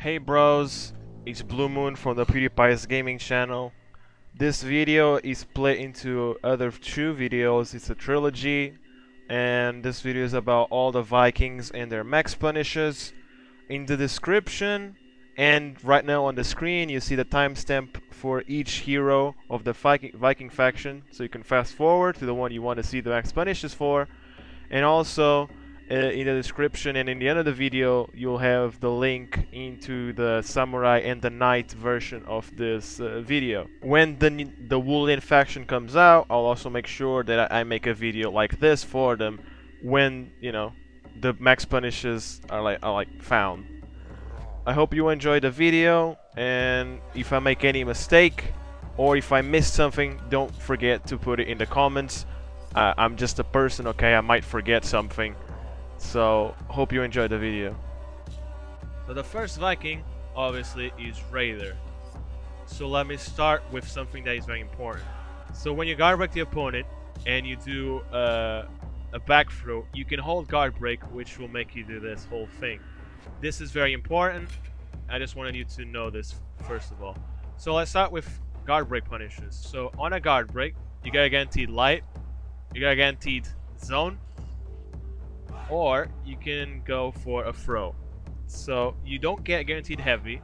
Hey bros, it's Blue Moon from the PewDiePie's gaming channel. This video is split into other two videos. It's a trilogy, and this video is about all the Vikings and their max punishes. In the description and right now on the screen you see the timestamp for each hero of the Viking faction, so you can fast forward to the one you want to see the max punishes for. And also in the description and in the end of the video you'll have the link into the samurai and the knight version of this video. When the Woolen faction comes out, I'll also make sure that I make a video like this for them when, you know, the max punishes are like found. I hope you enjoyed the video, and if I make any mistake or if I missed something, don't forget to put it in the comments. I'm just a person, okay? I might forget something. So, hope you enjoyed the video. So the first Viking, obviously, is Raider. So let me start with something that is very important. So when you guard break the opponent and you do a back throw, you can hold guard break, which will make you do this whole thing. This is very important. I just wanted you to know this first of all. So let's start with guard break punishes. So on a guard break, you got a guaranteed light, you got a guaranteed zone, or you can go for a throw. So you don't get guaranteed heavy.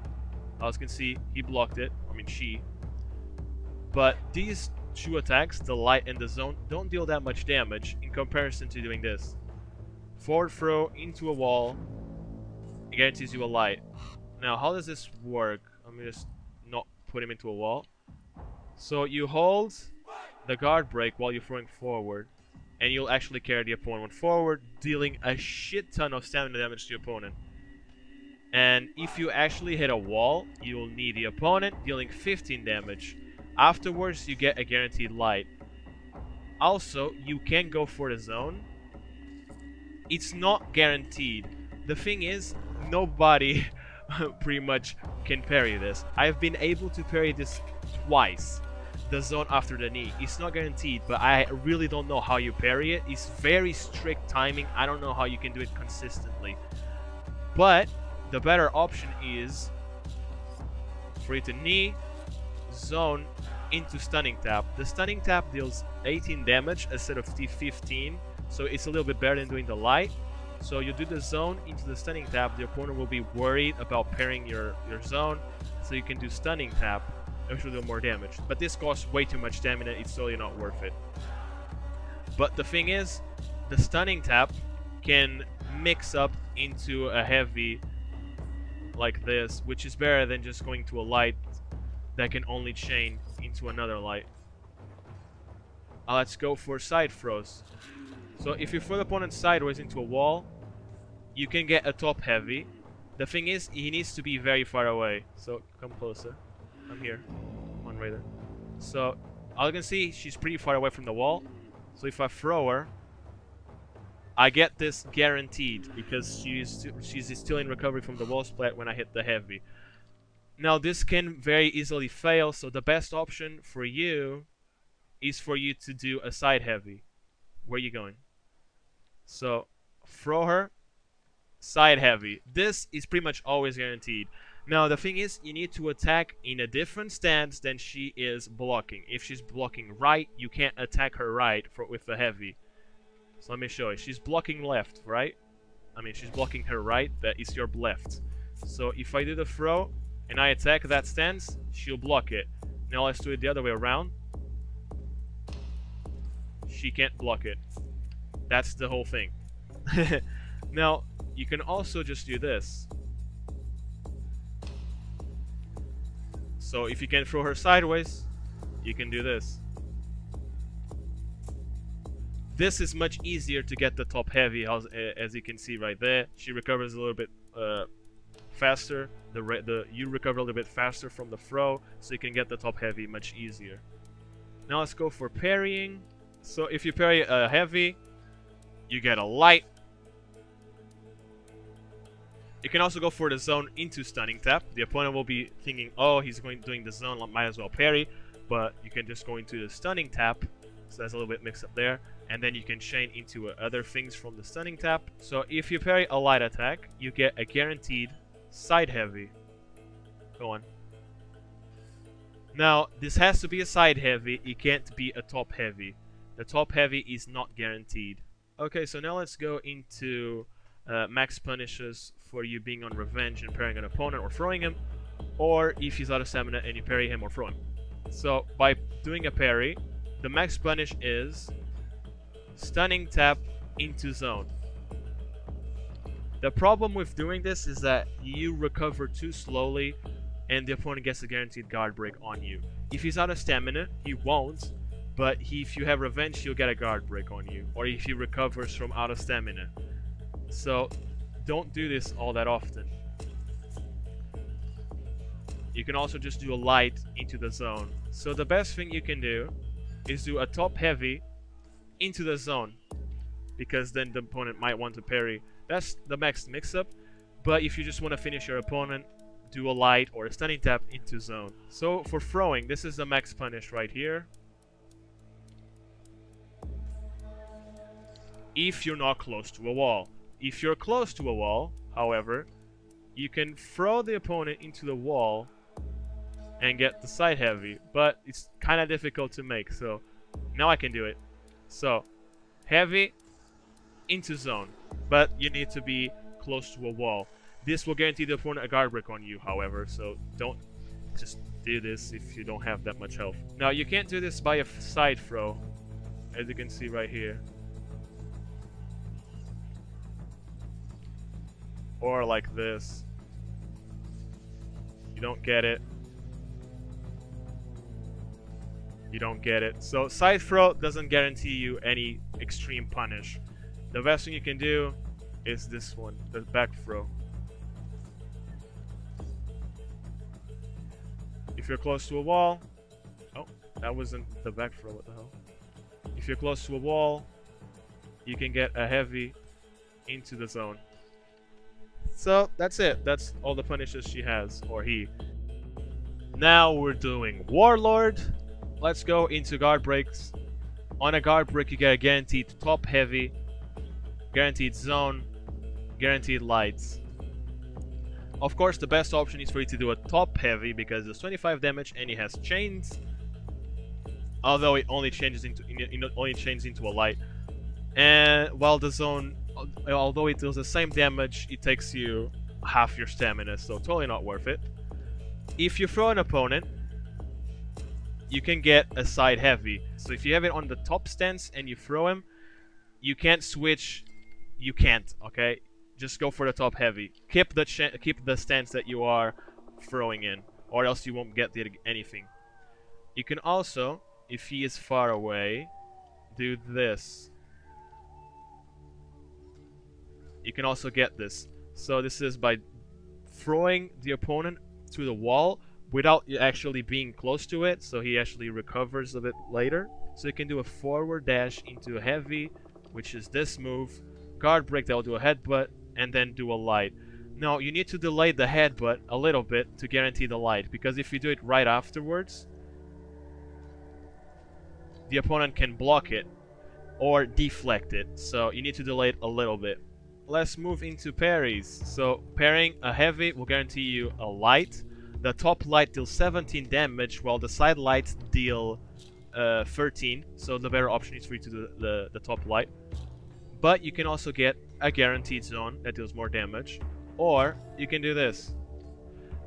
As you can see, he blocked it. I mean, she. But these two attacks, the light and the zone, don't deal that much damage in comparison to doing this. Forward throw into a wall, it guarantees you a light. Now, how does this work? Let me just not put him into a wall. So you hold the guard break while you're throwing forward, and you'll actually carry the opponent forward, dealing a shit ton of stamina damage to your opponent. And if you actually hit a wall, you'll knee the opponent, dealing 15 damage. Afterwards, you get a guaranteed light. Also, you can go for the zone. It's not guaranteed. The thing is, nobody pretty much can parry this. I've been able to parry this twice. The zone after the knee. It's not guaranteed, but I really don't know how you parry it. It's very strict timing. I don't know how you can do it consistently. But the better option is for you to knee, zone into stunning tap. The stunning tap deals 18 damage instead of 15, so it's a little bit better than doing the light. So you do the zone into the stunning tap, the opponent will be worried about parrying your zone, so you can do stunning tap, which will do more damage. But this costs way too much stamina, it's totally not worth it. But the thing is, the stunning tap can mix up into a heavy like this, which is better than just going to a light that can only chain into another light. Let's go for side throws. So if you throw the opponent sideways into a wall, you can get a top heavy. The thing is, he needs to be very far away. So come closer. I'm here. Come on, Raider. So as you can see, she's pretty far away from the wall. So if I throw her, I get this guaranteed because she's still in recovery from the wall splat when I hit the heavy. Now this can very easily fail, so the best option for you is for you to do a side heavy. Where are you going? So throw her, side heavy. This is pretty much always guaranteed. Now the thing is, you need to attack in a different stance than she is blocking. If she's blocking right, you can't attack her right with the heavy. So let me show you. She's blocking left, right? I mean, she's blocking her right, that is your left. So if I do the throw and I attack that stance, she'll block it. Now let's do it the other way around. She can't block it. That's the whole thing. Now, you can also just do this. So if you can throw her sideways, you can do this. This is much easier to get the top heavy, as you can see right there. She recovers a little bit faster. You recover a little bit faster from the throw, so you can get the top heavy much easier. Now let's go for parrying. So if you parry a heavy, you get a light. You can also go for the zone into stunning tap. The opponent will be thinking, oh, he's doing the zone, might as well parry. But you can just go into the stunning tap. So that's a little bit mixed up there. And then you can chain into other things from the stunning tap. So if you parry a light attack, you get a guaranteed side heavy. Go on. Now, this has to be a side heavy, it can't be a top heavy. The top heavy is not guaranteed. Okay, so now let's go into max punishes for you being on revenge and parrying an opponent or throwing him, or if he's out of stamina and you parry him or throw him. So, by doing a parry, the max punish is stunning tap into zone. The problem with doing this is that you recover too slowly and the opponent gets a guaranteed guard break on you. If he's out of stamina, he won't, but if you have revenge, he'll get a guard break on you, or if he recovers from out of stamina. So don't do this all that often. You can also just do a light into the zone. So the best thing you can do is do a top heavy into the zone, because then the opponent might want to parry. That's the max mix-up, but if you just want to finish your opponent, do a light or a stunning tap into zone. So for throwing, this is the max punish right here. If you're not close to a wall. If you're close to a wall, however, you can throw the opponent into the wall and get the side heavy, but it's kind of difficult to make, so now I can do it. So, heavy into zone, but you need to be close to a wall. This will guarantee the opponent a guard break on you, however, so don't just do this if you don't have that much health. Now, you can't do this by a side throw, as you can see right here. Or like this. You don't get it. You don't get it. So side throw doesn't guarantee you any extreme punish. The best thing you can do is this one, the back throw. If you're close to a wall... Oh, that wasn't the back throw, what the hell? If you're close to a wall, you can get a heavy into the zone. So that's it. That's all the punishes she has, or he. Now we're doing Warlord. Let's go into guard breaks. On a guard break, you get a guaranteed top heavy, guaranteed zone, guaranteed lights. Of course, the best option is for you to do a top heavy because it's 25 damage and it has chains. Although it only changes into a light, and while the zone, although it does the same damage, it takes you half your stamina, so totally not worth it. If you throw an opponent, you can get a side heavy. So if you have it on the top stance and you throw him, you can't switch. You can't, okay? Just go for the top heavy. Keep the stance that you are throwing in, or else you won't get anything. You can also, if he is far away, do this. You can also get this. So this is by throwing the opponent to the wall without actually being close to it, so he actually recovers a bit later. So you can do a forward dash into a heavy, which is this move, guard break that will do a headbutt, and then do a light. Now you need to delay the headbutt a little bit to guarantee the light, because if you do it right afterwards, the opponent can block it or deflect it, so you need to delay it a little bit. Let's move into parries. So parrying a heavy will guarantee you a light. The top light deals 17 damage, while the side lights deal 13. So the better option is for you to do the top light. But you can also get a guaranteed zone that deals more damage. Or you can do this.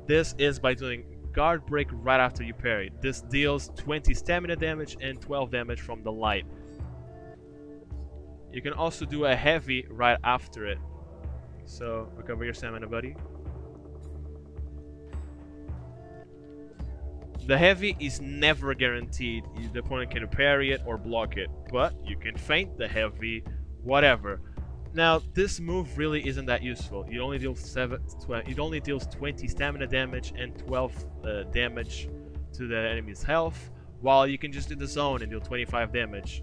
This is by doing guard break right after you parry. This deals 20 stamina damage and 12 damage from the light. You can also do a heavy right after it. So recover your stamina, buddy. The heavy is never guaranteed. The opponent can parry it or block it, but you can feint the heavy, whatever. Now this move really isn't that useful. It only deals 20 stamina damage and 12 damage to the enemy's health, while you can just do the zone and deal 25 damage,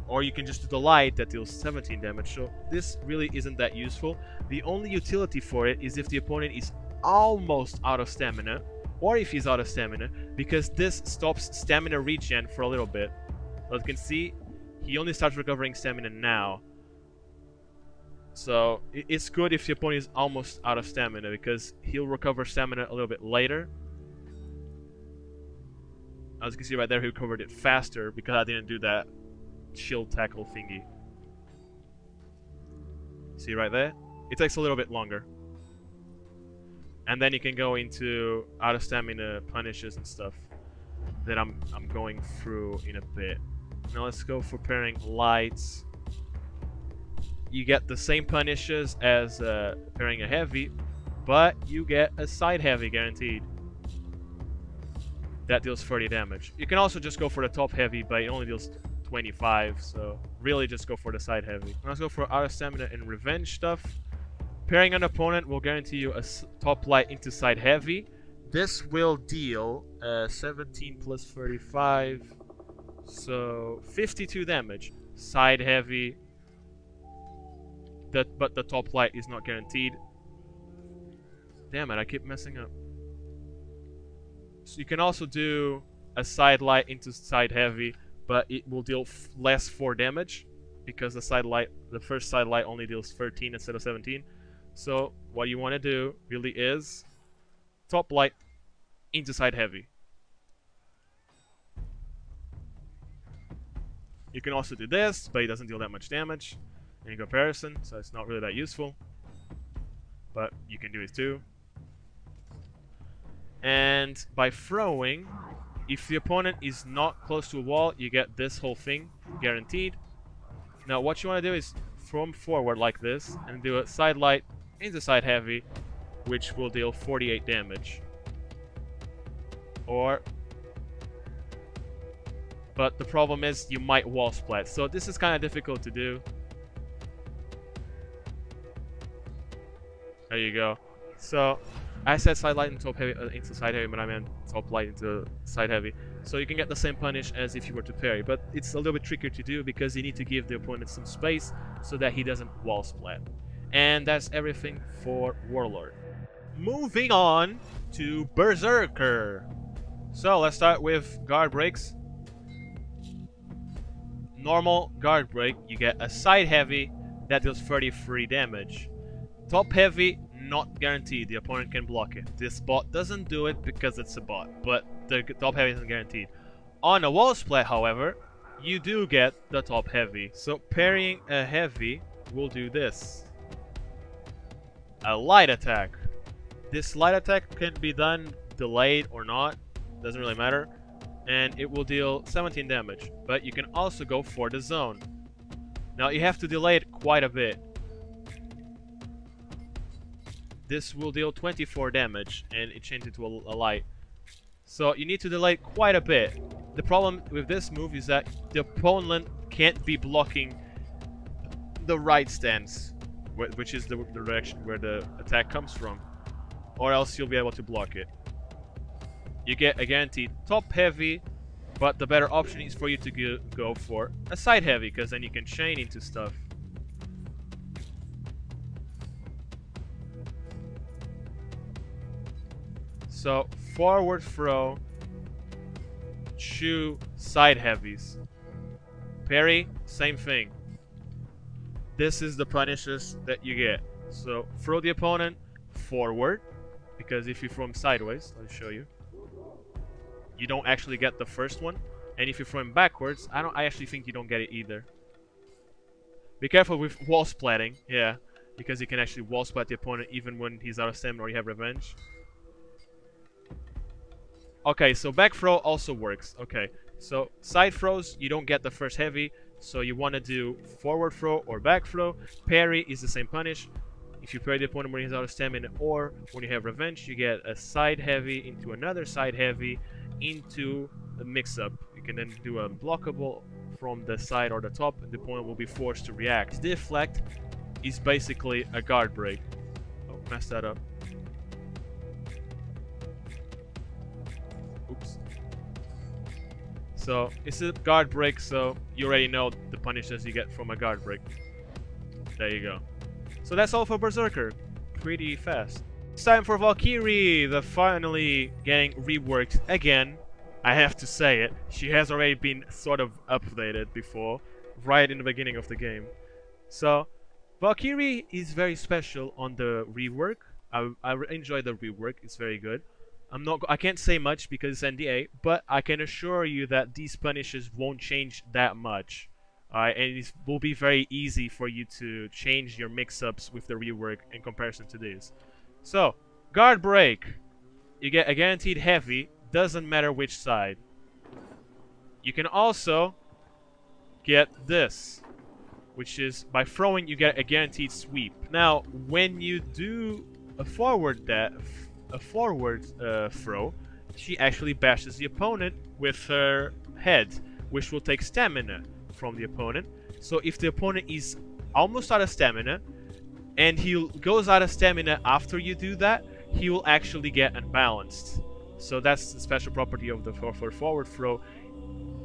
or you can just do the light that deals 17 damage. So this really isn't that useful. The only utility for it is if the opponent is almost out of stamina, or if he's out of stamina, because this stops stamina regen for a little bit. As you can see, he only starts recovering stamina now. So it's good if the opponent is almost out of stamina, because he'll recover stamina a little bit later. As you can see right there, he recovered it faster because I didn't do that shield tackle thingy. See right there? It takes a little bit longer. And then you can go into out of stamina punishes and stuff that I'm going through in a bit. Now let's go for parrying lights. You get the same punishes as parrying a heavy, but you get a side heavy guaranteed. That deals 30 damage. You can also just go for the top heavy, but it only deals 25, so really just go for the side heavy. Let's go for out of stamina and revenge stuff. Parrying an opponent will guarantee you a top light into side heavy. This will deal 17 plus 35, so 52 damage. Side heavy, but the top light is not guaranteed. Damn it, I keep messing up. So you can also do a side light into side heavy, but it will deal less 4 damage because the first side light only deals 13 instead of 17. So what you want to do really is top light into side heavy. You can also do this, but it doesn't deal that much damage in comparison, so it's not really that useful. But you can do it too. And by throwing, if the opponent is not close to a wall, you get this whole thing guaranteed. Now what you want to do is throw them forward like this and do a side light into side heavy, which will deal 48 damage. But the problem is you might wall splat, so this is kind of difficult to do. There you go. So I said side light into top heavy into side heavy, but I meant top light into side heavy. So you can get the same punish as if you were to parry, but it's a little bit trickier to do because you need to give the opponent some space so that he doesn't wall splat. And that's everything for Warlord. Moving on to Berserker. So let's start with guard breaks. Normal guard break, you get a side heavy that deals 33 damage. Top heavy, not guaranteed. The opponent can block it. This bot doesn't do it because it's a bot, but the top heavy isn't guaranteed. On a wall splat, however, you do get the top heavy. So parrying a heavy will do this. A light attack. This light attack can be done delayed or not, doesn't really matter, and it will deal 17 damage. But you can also go for the zone. Now you have to delay it quite a bit. This will deal 24 damage, and it changes into a light. So you need to delay quite a bit. The problem with this move is that the opponent can't be blocking the right stance, which is the direction where the attack comes from, or else you'll be able to block it. You get a guaranteed top heavy, but the better option is for you to go for a side heavy, because then you can chain into stuff. So forward throw, chew, side heavies. Parry, same thing. This is the punishes that you get. So throw the opponent forward, because if you throw him sideways, let me show you, you don't actually get the first one. And if you throw him backwards, I actually think you don't get it either. Be careful with wall splatting, yeah, because you can actually wall splat the opponent even when he's out of stamina or you have revenge. Okay, so back throw also works. Okay, so side throws, you don't get the first heavy, so you want to do forward throw or back throw. Parry is the same punish. If you parry the opponent when he's out of stamina or when you have revenge, you get a side heavy into another side heavy into a mix-up. You can then do a blockable from the side or the top, and the opponent will be forced to react. Deflect is basically a guard break. Oh, messed that up. Oops. So it's a guard break, so you already know the punishes you get from a guard break. There you go. So that's all for Berserker. Pretty fast. It's time for Valkyrie. They're finally getting reworked again. I have to say it. She has already been sort of updated before, right in the beginning of the game. So Valkyrie is very special on the rework. I enjoy the rework. It's very good. I can't say much because it's NDA, but I can assure you that these punishes won't change that much. And it will be very easy for you to change your mix-ups with the rework in comparison to this. So, guard break. You get a guaranteed heavy, doesn't matter which side. You can also get this, which is by throwing you get a guaranteed sweep. Now, when you do a forward throw, she actually bashes the opponent with her head, which will take stamina from the opponent. So if the opponent is almost out of stamina, and he goes out of stamina after you do that, he will actually get unbalanced. So that's the special property of the forward throw.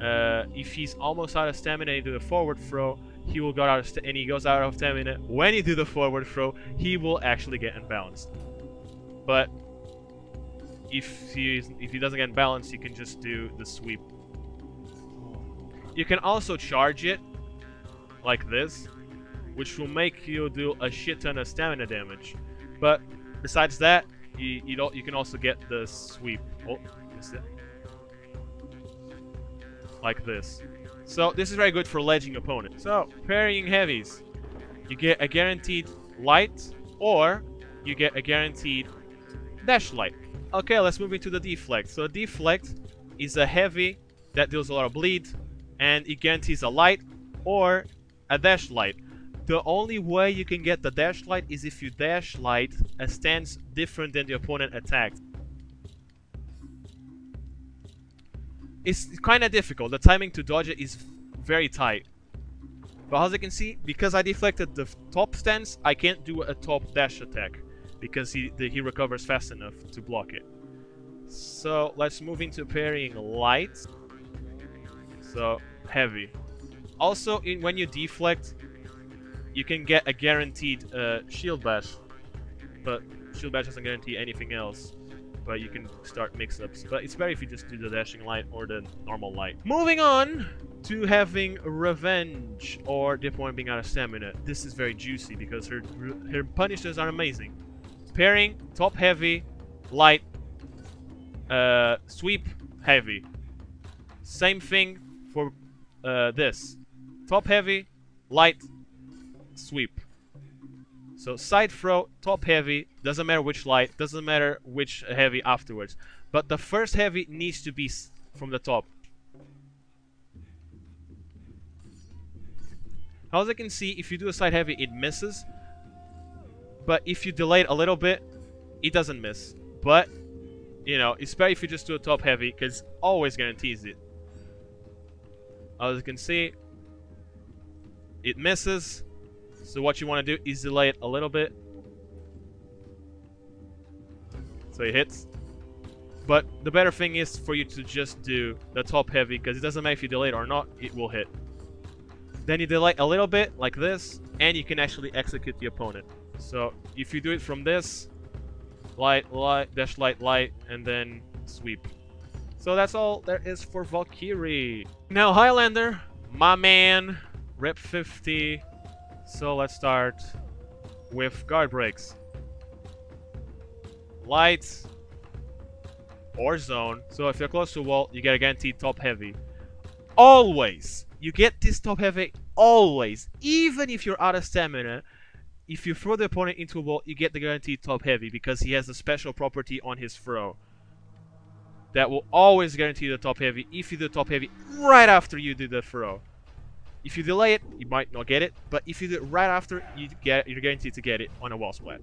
If he's almost out of stamina and you do the forward throw, he will go out of and he goes out of stamina. When you do the forward throw, he will actually get unbalanced. But if he doesn't get unbalanced, you can just do the sweep. You can also charge it like this, which will make you do a shit ton of stamina damage. But besides that, you can also get the sweep. Oh, like this. So this is very good for ledging opponents. So parrying heavies, you get a guaranteed light, or you get a guaranteed dash light. Okay, let's move into the deflect. So a deflect is a heavy that deals a lot of bleed, and it guarantees a light or a dash light. The only way you can get the dash light is if you dash light a stance different than the opponent attacked. It's kind of difficult. The timing to dodge it is very tight. But as you can see, because I deflected the top stance, I can't do a top dash attack because he recovers fast enough to block it. So let's move into parrying light. So heavy. Also, when you deflect, you can get a guaranteed shield bash, but shield bash doesn't guarantee anything else. But you can start mix-ups. But it's better if you just do the dashing light or the normal light. Moving on to having revenge, or the opponent being out of stamina. This is very juicy because her punishes are amazing. Parrying, top heavy, light, sweep, heavy. Same thing for this. Top heavy, light, sweep. So side throw, top heavy, doesn't matter which light, doesn't matter which heavy afterwards. But the first heavy needs to be from the top. As you can see, if you do a side heavy, it misses. But if you delay it a little bit, it doesn't miss. But, you know, it's better if you just do a top heavy, because it always guarantees it. As you can see, it misses. So what you want to do is delay it a little bit. So it hits. But the better thing is for you to just do the top heavy, because it doesn't matter if you delay it or not, it will hit. Then you delay a little bit, like this, and you can actually execute the opponent. So if you do it from this, light, light, dash light, light, and then sweep. So that's all there is for Valkyrie. Now Highlander, my man, rep 50. So let's start with guard breaks. Light or zone. So if you're close to a wall, you get a guaranteed top heavy. Always! You get this top heavy always. Even if you're out of stamina, if you throw the opponent into a wall, you get the guaranteed top heavy because he has a special property on his throw that will always guarantee the top heavy if you do the top heavy right after you do the throw. If you delay it, you might not get it, but if you do it right after, you're guaranteed to get it on a wall splat.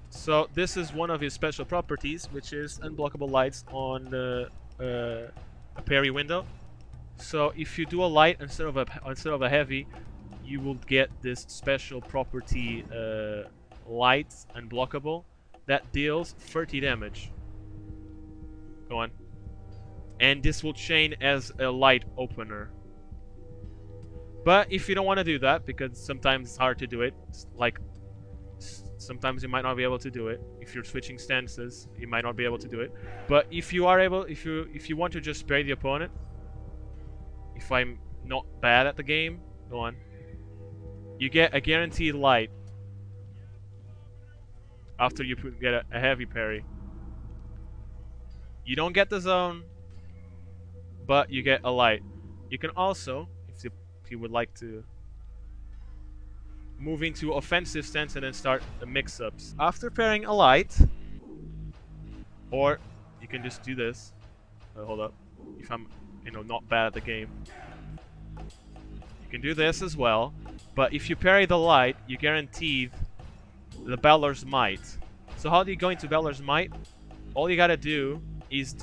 So this is one of his special properties, which is unblockable lights on a parry window. So if you do a light instead of a heavy, you will get this special property, light unblockable, that deals 30 damage. Go on. And this will chain as a light opener. But if you don't want to do that, because sometimes it's hard to do it, like sometimes you might not be able to do it. If you're switching stances, you might not be able to do it. But if you are able, if you want to just parry the opponent, if I'm not bad at the game, go on. you get a guaranteed light after you get a heavy parry. You don't get the zone, but you get a light. You can also, if you would like to, move into offensive stance and then start the mix-ups. After pairing a light, or you can just do this. Hold up. If I'm, not bad at the game. You can do this as well. But if you parry the light, you guaranteed the Balor's Might. So how do you go into Balor's Might? All you gotta do is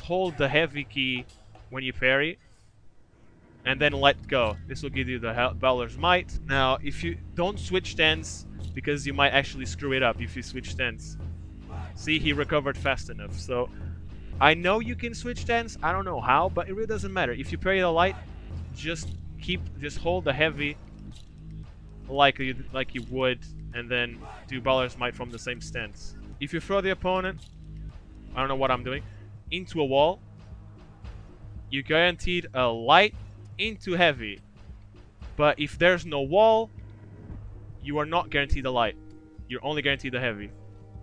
hold the heavy key when you parry, and then let go. This will give you the Balor's Might. Now, if you don't switch stance, because you might actually screw it up if you switch stance. See, he recovered fast enough. So I know you can switch stance. I don't know how, but it really doesn't matter. If you parry the light, just hold the heavy like you would, and then do Balor's Might from the same stance. If you throw the opponent, I don't know what I'm doing, into a wall, you guaranteed a light into heavy. But if there's no wall, you are not guaranteed a light. You're only guaranteed the heavy.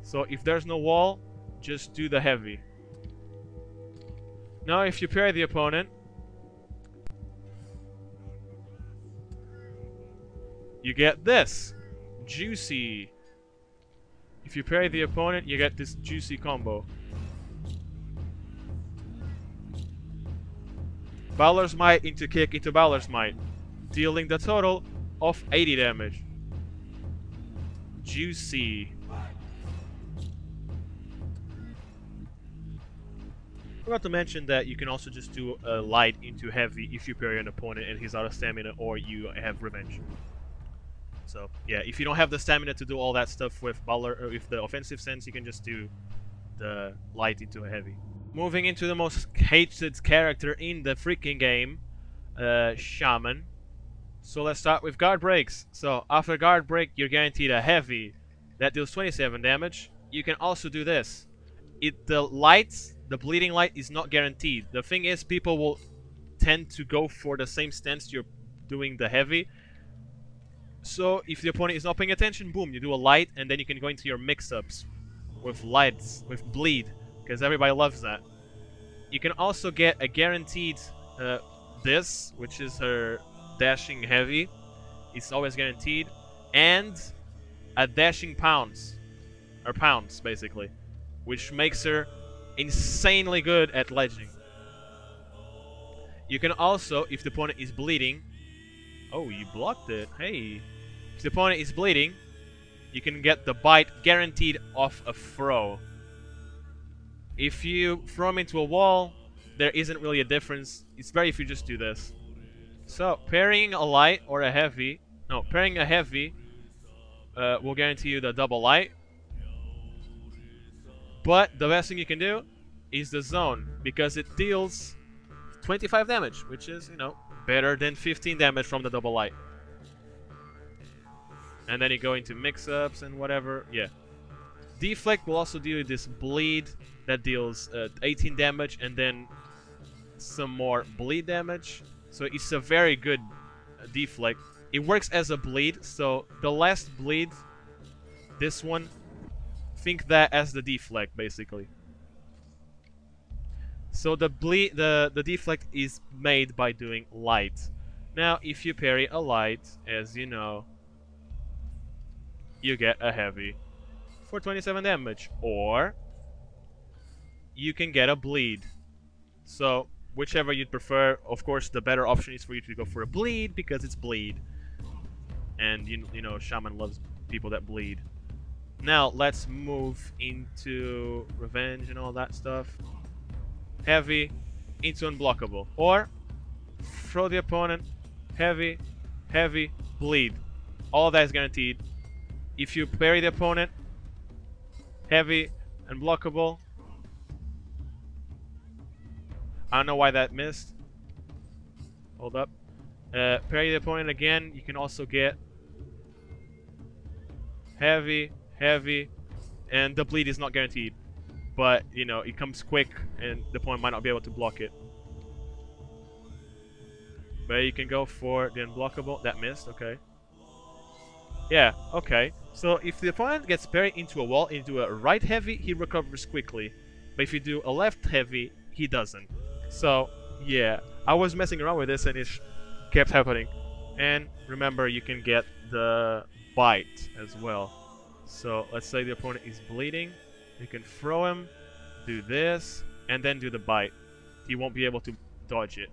So if there's no wall, just do the heavy. Now if you parry the opponent, you get this. Juicy. If you parry the opponent, you get this juicy combo. Balor's Might into kick into Balor's Might, dealing the total of 80 damage. Juicy. I forgot to mention that you can also just do a light into heavy if you parry an opponent and he's out of stamina or you have revenge. So yeah, if you don't have the stamina to do all that stuff with Balor or with the offensive sense, you can just do the light into a heavy. Moving into the most hated character in the freaking game, Shaman. So let's start with guard breaks. So after guard break, you're guaranteed a heavy that deals 27 damage. You can also do this. The bleeding light is not guaranteed. The thing is, people will tend to go for the same stance you're doing the heavy. So if the opponent is not paying attention, boom, you do a light, and then you can go into your mix-ups with lights, with bleed, because everybody loves that. You can also get a guaranteed this, which is her dashing heavy. It's always guaranteed. And a dashing pounce, or pounce basically, which makes her insanely good at ledging. You can also, if the opponent is bleeding... Oh, you blocked it. Hey. If the opponent is bleeding, you can get the bite guaranteed off a throw. If you throw him into a wall, there isn't really a difference. It's better if you just do this. So, parrying a light or a heavy... No, parrying a heavy will guarantee you the double light. But the best thing you can do is the zone, because it deals 25 damage, which is, better than 15 damage from the double light. And then you go into mix-ups and whatever, yeah. Deflect will also deal this bleed that deals 18 damage and then some more bleed damage. So it's a very good deflect. It works as a bleed, so the last bleed, this one, think that as the deflect basically. So the deflect is made by doing light. Now if you parry a light, as you know, you get a heavy for 27 damage, or you can get a bleed. So whichever you'd prefer. Of course, the better option is for you to go for a bleed because it's bleed, and you know Shaman loves people that bleed. Now let's move into revenge and all that stuff. Heavy into unblockable, or throw the opponent, heavy, heavy, bleed. All of that is guaranteed. If you parry the opponent, heavy, unblockable. I don't know why that missed. Hold up. Parry the opponent again. You can also get heavy, heavy, and the bleed is not guaranteed. But, you know, it comes quick and the opponent might not be able to block it. But you can go for the unblockable. That missed, okay. Yeah, okay. So if the opponent gets parried into a wall, into a right heavy, he recovers quickly. But if you do a left heavy, he doesn't. So, yeah, I was messing around with this and it kept happening. And remember, you can get the bite as well. So let's say the opponent is bleeding. You can throw him, do this, and then do the bite. He won't be able to dodge it.